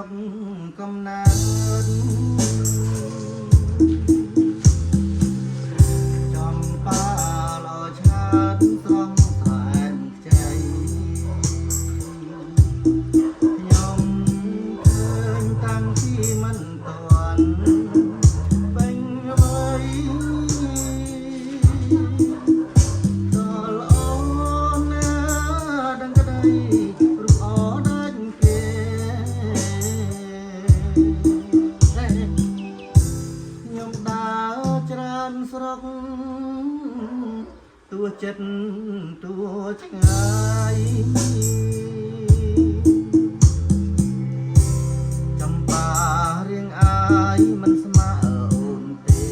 កកំណើតចំបាល្អឆាតស្រស់ស្រែមខ្ចីខ្ញុំឃើញតាំងពីមិនតាន់ពេញវ័យស្រុកទួចិត្តទួឆ្ងាយចំបារៀងអាយមិនស្មើអូនទេ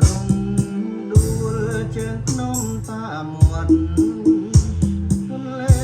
រំដួលជើងភ្នំតាមមាត់ទន្លេ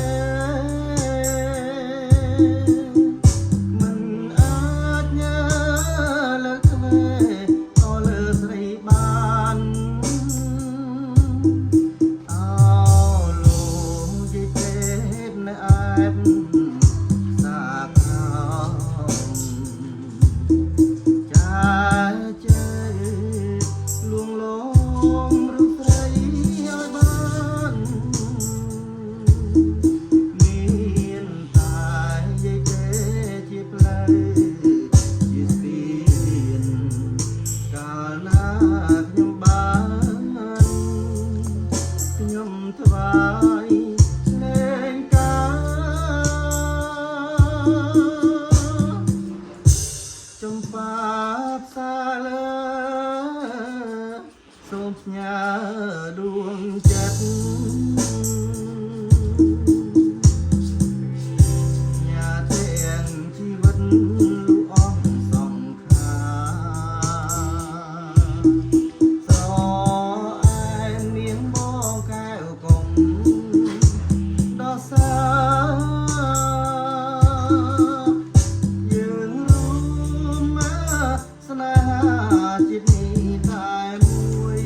ថ្វាយលេងការចំបាផ្សាលើសូមផ្ញើដួងចិត្តញ៉ាទាំងជីវិតលូអងសង្ខាស្រឯនាងបងកែវកុំដោះសាយើងរួមមកស្នេហាជាតិនេះតែមួយ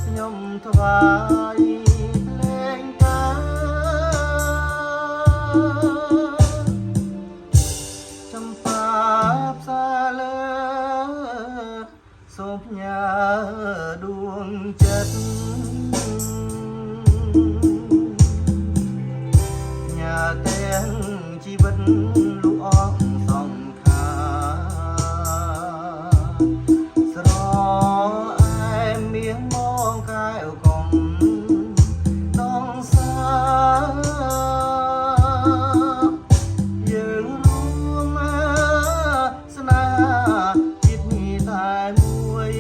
ខ្ញុំថ្វាយលេងការចំបាផ្សាលើសូមផ្ញើដួងចិត្តញ៉ាទាំងជីវិតលូអងសង្ខាស្រឯមាងមកកែវកុំដងសាយើងរួមមកស្នេហាជាតិនេះតែមួយ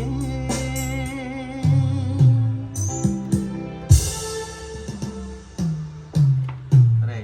រេ